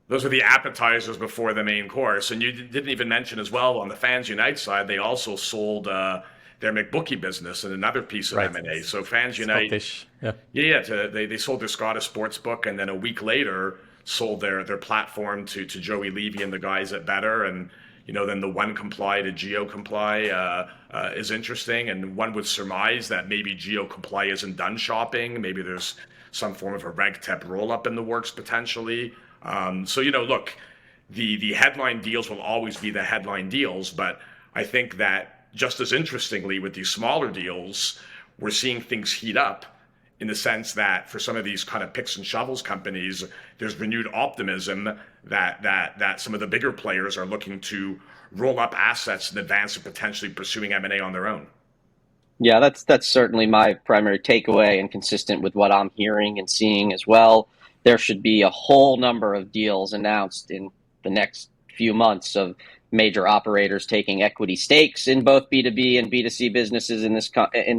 those were the appetizers before the main course. And you didn't even mention as well, on the Fans Unite side, they also sold their McBookie business and another piece of M&A. So Fans Unite, they sold their Scottish sportsbook, and then a week later sold their platform to Joey Levy and the guys at Better. And then the OneComply to GeoComply is interesting, and one would surmise that maybe GeoComply isn't done shopping. Maybe there's some form of a RegTech roll-up in the works potentially. So look, the headline deals will always be the headline deals, but I think that just as interestingly with these smaller deals, we're seeing things heat up in the sense that for some of these kind of picks and shovels companies, there's renewed optimism that some of the bigger players are looking to roll up assets in advance of potentially pursuing M&A on their own. Yeah, that's certainly my primary takeaway, and consistent with what I'm hearing and seeing as well. There should be a whole number of deals announced in the next few months of major operators taking equity stakes in both B2B and B2C businesses in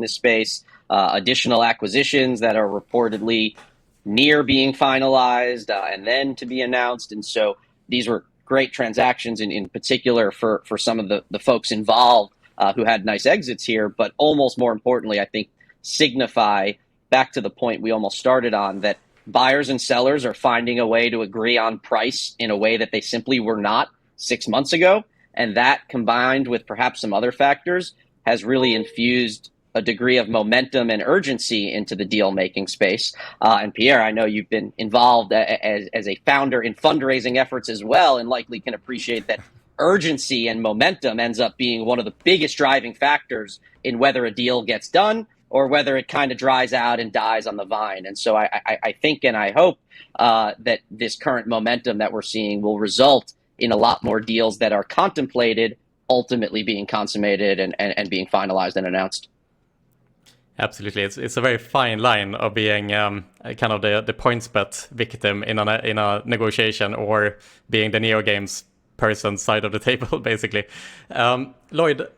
this space. Additional acquisitions that are reportedly near being finalized and then to be announced. And so these were great transactions in particular for some of the folks involved who had nice exits here. But almost more importantly, I think signify back to the point we almost started on, that buyers and sellers are finding a way to agree on price in a way that they simply were not 6 months ago. And that, combined with perhaps some other factors, has really infused a degree of momentum and urgency into the deal-making space. And Pierre, I know you've been involved as a founder in fundraising efforts as well, and likely can appreciate that urgency and momentum ends up being one of the biggest driving factors in whether a deal gets done or whether it kind of dries out and dies on the vine. And so I think and I hope that this current momentum that we're seeing will result in a lot more deals that are contemplated, ultimately being consummated and being finalized and announced. Absolutely, it's a very fine line of being kind of the PointsBet victim in a negotiation, or being the NeoGames person side of the table, basically. Lloyd,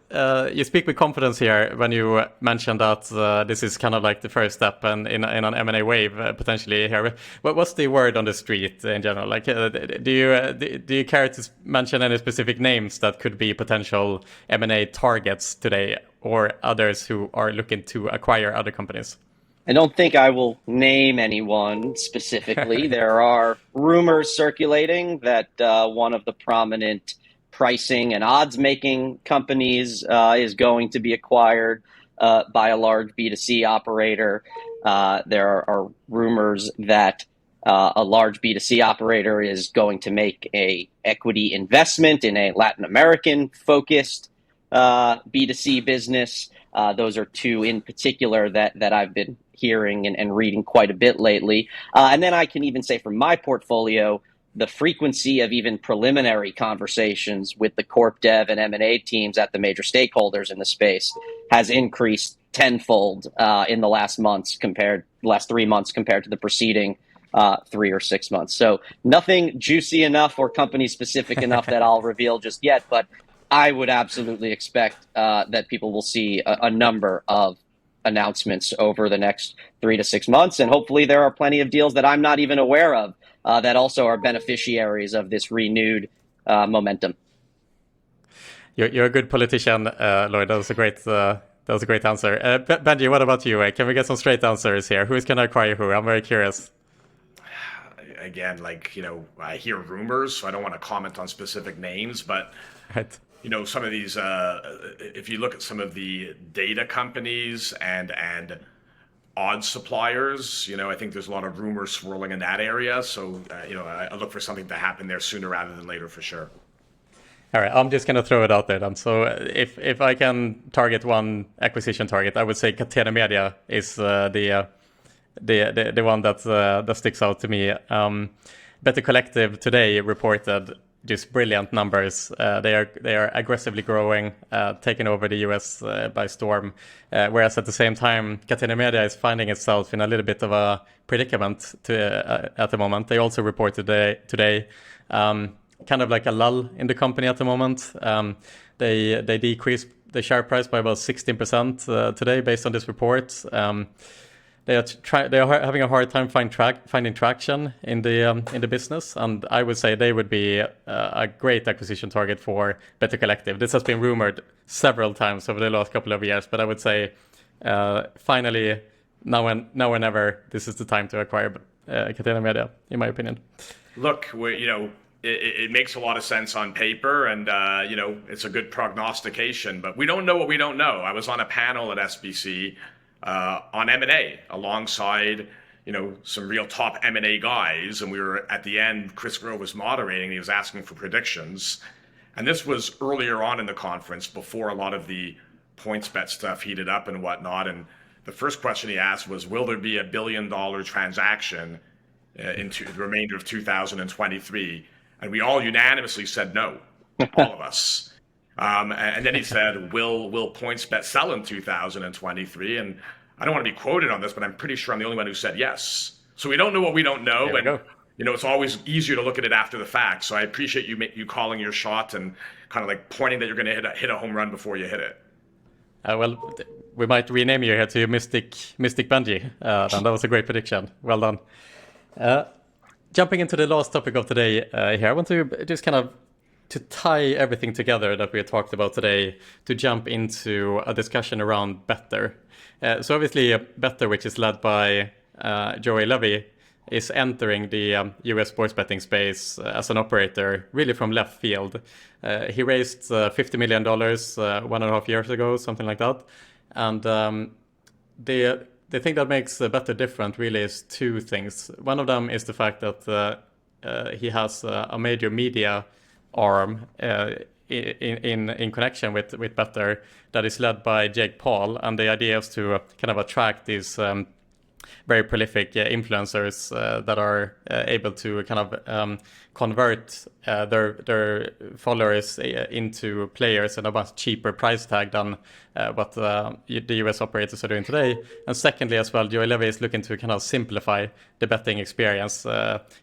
you speak with confidence here when you mentioned that this is kind of like the first step in an M&A wave potentially here. What's the word on the street in general? Like, do you care to mention any specific names that could be potential M&A targets today, or others who are looking to acquire other companies? I don't think I will name anyone specifically. There are rumors circulating that one of the prominent pricing and odds-making companies is going to be acquired by a large B2C operator. There are rumors that a large B2C operator is going to make a equity investment in a Latin American-focused B2C business. Those are two in particular that I've been hearing and reading quite a bit lately. And then I can even say from my portfolio, the frequency of even preliminary conversations with the corp dev and M&A teams at the major stakeholders in the space has increased tenfold in the last 3 months compared to the preceding 3 or 6 months. So nothing juicy enough or company specific enough that I'll reveal just yet, but I would absolutely expect that people will see a number of announcements over the next 3 to 6 months. And hopefully there are plenty of deals that I'm not even aware of that also are beneficiaries of this renewed momentum. You're a good politician, Lloyd. That was a great answer. Benjie, what about you? Can we get some straight answers here? Who's going to acquire who? I'm very curious. Again, I hear rumors, so I don't want to comment on specific names, but right. Some of these, if you look at some of the data companies and odds suppliers, I think there's a lot of rumors swirling in that area. So, I look for something to happen there sooner rather than later for sure. All right, I'm just going to throw it out there then. So if I can target one acquisition target, I would say Catena Media is the one that sticks out to me. Better Collective today reported just brilliant numbers. They are aggressively growing, taking over the US by storm. Whereas at the same time, Catena Media is finding itself in a little bit of a predicament at the moment. They also reported today kind of like a lull in the company at the moment. They decreased the share price by about 16% today based on this report. They are having a hard time finding traction in the business, and I would say they would be a great acquisition target for Better Collective. This has been rumored several times over the last couple of years, but I would say finally now and never, this is the time to acquire Catena Media, in my opinion. Look, it makes a lot of sense on paper, and it's a good prognostication, but we don't know what we don't know. I was on a panel at SBC. On M&A alongside, some real top M&A guys. And we were at the end, Chris Grove was moderating. He was asking for predictions. And this was earlier on in the conference before a lot of the PointsBet stuff heated up and whatnot. And the first question he asked was, will there be $1 billion transaction into the remainder of 2023? And we all unanimously said no, all of us. And then he said, will PointsBet sell in 2023? And I don't want to be quoted on this, but I'm pretty sure I'm the only one who said yes. So we don't know what we don't know. And it's always easier to look at it after the fact. So I appreciate you calling your shot and kind of like pointing that you're going to hit a home run before you hit it. Well, we might rename you here to Mystic Benjie. That was a great prediction. Well done. Jumping into the last topic of today here, I want to just kind of to tie everything together that we talked about today, to jump into a discussion around Better. So obviously Better, which is led by Joey Levy, is entering the US sports betting space as an operator really from left field. He raised $50 million 1.5 years ago, something like that. And the thing that makes Better different really is two things. One of them is the fact that he has a major media arm in connection with Better that is led by Jake Paul, and the idea is to kind of attract these very prolific influencers that are able to kind of convert their followers into players at a much cheaper price tag than what the US operators are doing today. And secondly, as well, Joey Levy is looking to kind of simplify the betting experience.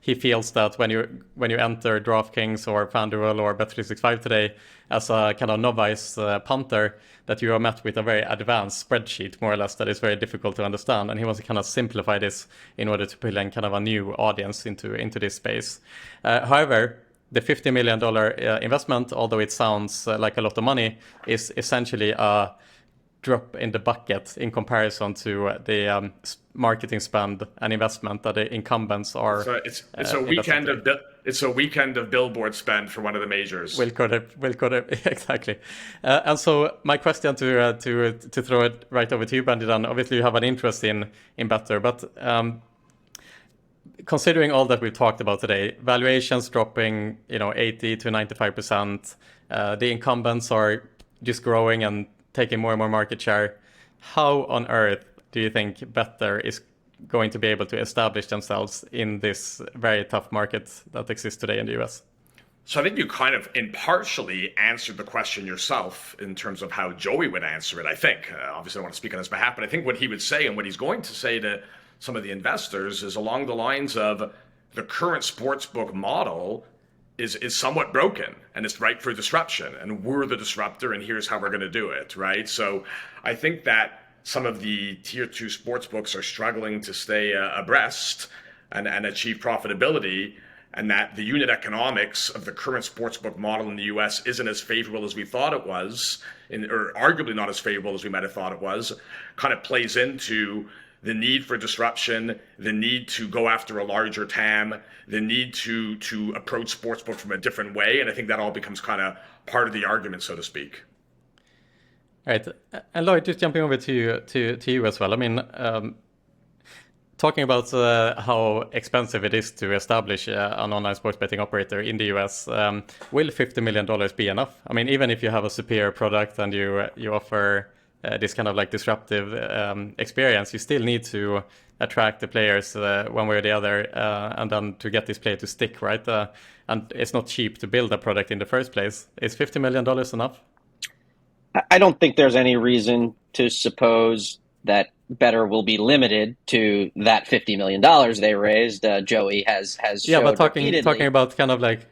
He feels that when you enter DraftKings or FanDuel or Bet365 today as a kind of novice punter, that you are met with a very advanced spreadsheet, more or less, that is very difficult to understand. And he wants to kind of simplify this in order to pull in kind of a new audience into this space. However, the $50 million investment, although it sounds like a lot of money, is essentially a drop in the bucket in comparison to the marketing spend and investment that the incumbents are. So it's a weekend of billboard spend for one of the majors. Will could have exactly. And so my question to throw it right over to you, Benjie, then obviously you have an interest in Better, but considering all that we've talked about today, valuations dropping 80 to 95%, the incumbents are just growing and taking more and more market share. How on earth do you think Better is going to be able to establish themselves in this very tough market that exists today in the US? So I think you kind of impartially answered the question yourself in terms of how Joey would answer it, I think. Obviously, I don't want to speak on his behalf, but I think what he would say and what he's going to say to some of the investors is along the lines of the current sportsbook model is somewhat broken and it's ripe for disruption, and we're the disruptor and here's how we're going to do it, right? So I think that some of the tier 2 sportsbooks are struggling to stay abreast and achieve profitability, and that the unit economics of the current sportsbook model in the US isn't as favorable as we thought it was, or arguably not as favorable as we might have thought it was, kind of plays into the need for disruption, the need to go after a larger TAM, the need to approach sportsbook from a different way. And I think that all becomes kind of part of the argument, so to speak. All right. And Lloyd, just jumping over to you as well. I mean, talking about how expensive it is to establish an online sports betting operator in the US, will $50 million be enough? I mean, even if you have a superior product and you offer this kind of like disruptive experience, you still need to attract the players one way or the other, and then to get this player to stick, right? And it's not cheap to build a product in the first place. Is $50 million enough? I don't think there's any reason to suppose that Better will be limited to that $50 million they raised. Joey has showed but repeatedly. talking about kind of like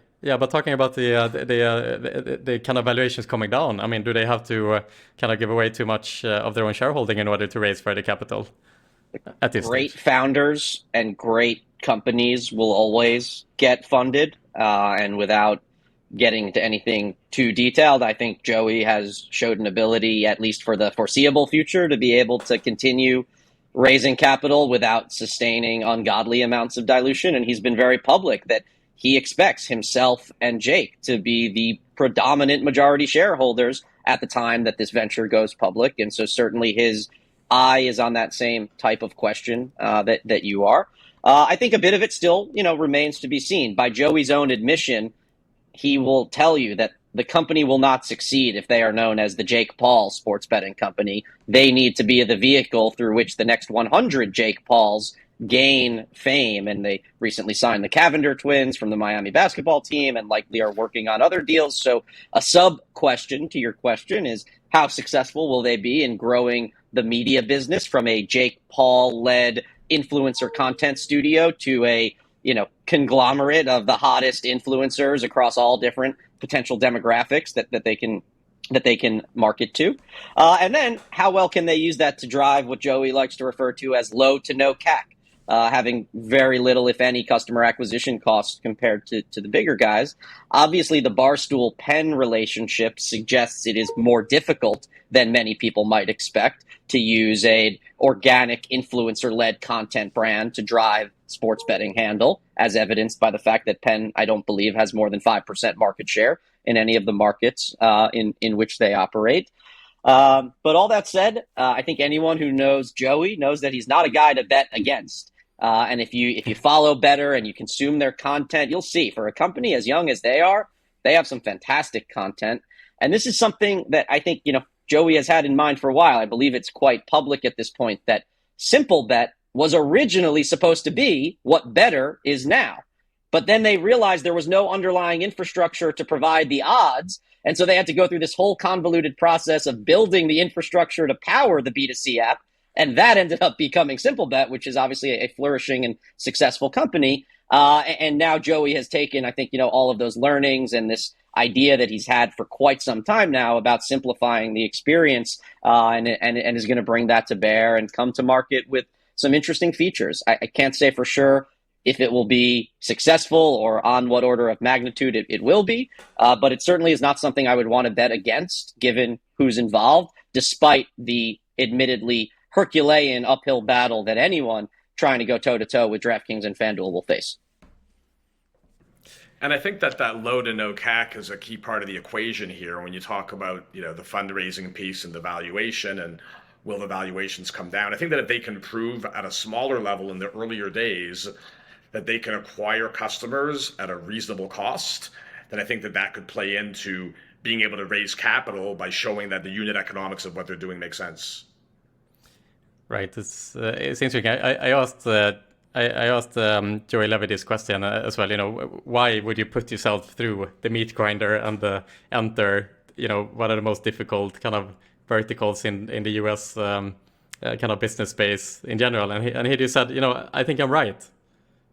talking about the kind of valuations coming down. I mean, do they have to kind of give away too much of their own shareholding in order to raise further capital at this Great stage? founders and great companies will always get funded, and without getting into anything too detailed, I think Joey has showed an ability, at least for the foreseeable future, to be able to continue raising capital without sustaining ungodly amounts of dilution. And he's been very public that he expects himself and Jake to be the predominant majority shareholders at the time that this venture goes public. And so certainly his eye is on that same type of question that you are. I think a bit of it still, remains to be seen. By Joey's own admission, he will tell you that the company will not succeed if they are known as the Jake Paul sports betting company. They need to be the vehicle through which the next 100 Jake Pauls gain fame. And they recently signed the Cavender twins from the Miami basketball team and likely are working on other deals. So a sub question to your question is, how successful will they be in growing the media business from a Jake Paul led influencer content studio to a conglomerate of the hottest influencers across all different potential demographics that they can market to, and then how well can they use that to drive what Joey likes to refer to as low to no CAC, having very little, if any, customer acquisition costs compared to the bigger guys. Obviously, the Barstool Penn relationship suggests it is more difficult than many people might expect to use a organic influencer-led content brand to drive sports betting handle, as evidenced by the fact that Penn, I don't believe, has more than 5% market share in any of the markets in which they operate. But all that said, I think anyone who knows Joey knows that he's not a guy to bet against. And if you follow Better and you consume their content, you'll see for a company as young as they are, they have some fantastic content. And this is something that I think, Joey has had in mind for a while. I believe it's quite public at this point that Simple Bet was originally supposed to be what Better is now. But then they realized there was no underlying infrastructure to provide the odds. And so they had to go through this whole convoluted process of building the infrastructure to power the B2C app. And that ended up becoming SimpleBet, which is obviously a flourishing and successful company. And now Joey has taken, I think, all of those learnings and this idea that he's had for quite some time now about simplifying the experience, and is going to bring that to bear and come to market with some interesting features. I can't say for sure if it will be successful or on what order of magnitude it will be, but it certainly is not something I would want to bet against given who's involved, despite the admittedly Herculean uphill battle that anyone trying to go toe-to-toe with DraftKings and FanDuel will face. And I think that low to no CAC is a key part of the equation here when you talk about, the fundraising piece and the valuation and will the valuations come down. I think that if they can prove at a smaller level in the earlier days that they can acquire customers at a reasonable cost, then I think that could play into being able to raise capital by showing that the unit economics of what they're doing makes sense. Right. It's interesting. I asked Joey Levy this question as well. Why would you put yourself through the meat grinder and enter one of the most difficult kind of verticals in the US kind of business space in general? And he just said, I think I'm right.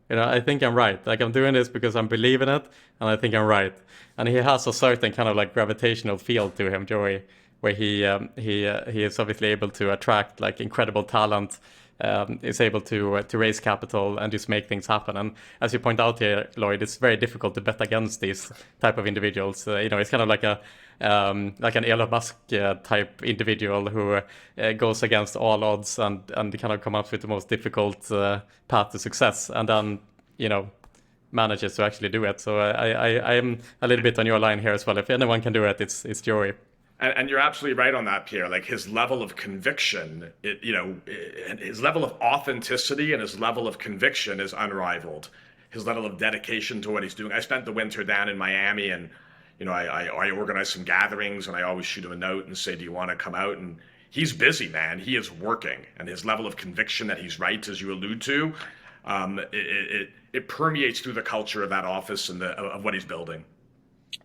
I think I'm right. Like, I'm doing this because I'm believing it, and I think I'm right. And he has a certain kind of like gravitational field to him, Joey, where he is obviously able to attract like incredible talent, is able to raise capital and just make things happen. And as you point out here, Lloyd, it's very difficult to bet against these type of individuals. It's kind of like like an Elon Musk type individual who goes against all odds and kind of come up with the most difficult path to success, and then manages to actually do it. So I am a little bit on your line here as well. If anyone can do it, it's Joey. And you're absolutely right on that, Pierre. Like, his level of conviction, his level of authenticity and his level of conviction is unrivaled. His level of dedication to what he's doing. I spent the winter down in Miami, and I organized some gatherings, and I always shoot him a note and say, do you want to come out? And he's busy, man. He is working, and his level of conviction that he's right, as you allude to, it permeates through the culture of that office and of what he's building.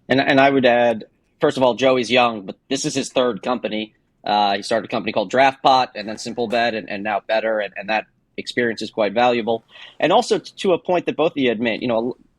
And I would add, first of all, Joey's young, but this is his third company. He started a company called DraftPot, and then Simple Bet, and now Better, and that experience is quite valuable. And also to a point that both of you admit,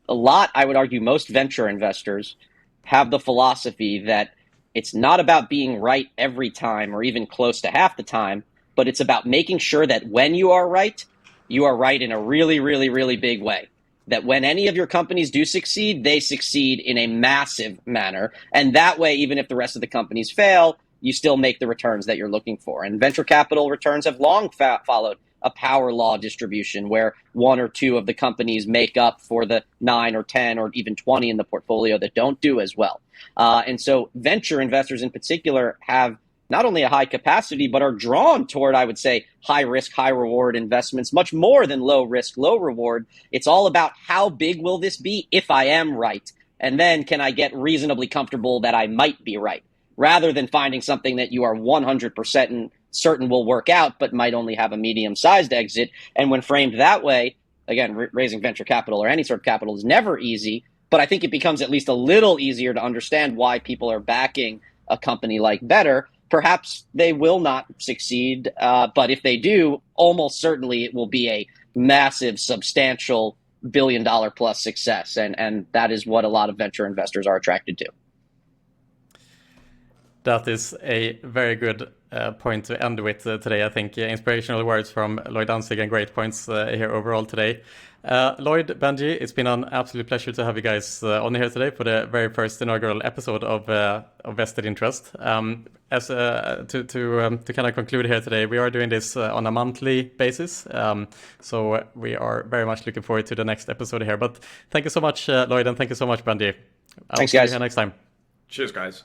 a lot, I would argue, most venture investors have the philosophy that it's not about being right every time or even close to half the time, but it's about making sure that when you are right in a really, really, really big way. That when any of your companies do succeed, they succeed in a massive manner. And that way, even if the rest of the companies fail, you still make the returns that you're looking for. And venture capital returns have long followed a power law distribution where one or two of the companies make up for the 9 or 10 or even 20 in the portfolio that don't do as well. And so venture investors in particular have not only a high capacity, but are drawn toward, I would say, high risk, high reward investments, much more than low risk, low reward. It's all about how big will this be if I am right? And then can I get reasonably comfortable that I might be right? Rather than finding something that you are 100% certain will work out, but might only have a medium-sized exit. And when framed that way, again, raising venture capital or any sort of capital is never easy, but I think it becomes at least a little easier to understand why people are backing a company like Better. Perhaps they will not succeed, but if they do, almost certainly it will be a massive, substantial $1 billion plus success. And that is what a lot of venture investors are attracted to. That is a very good point to end with today. I think inspirational words from Lloyd Danzig and great points here overall today. Lloyd, Benjie, it's been an absolute pleasure to have you guys on here today for the very first inaugural episode of Vested Interest. To kind of conclude here today, we are doing this on a monthly basis, so we are very much looking forward to the next episode here. But thank you so much, Lloyd, and thank you so much, Benjie. Thanks, guys. See you here next time. Cheers, guys.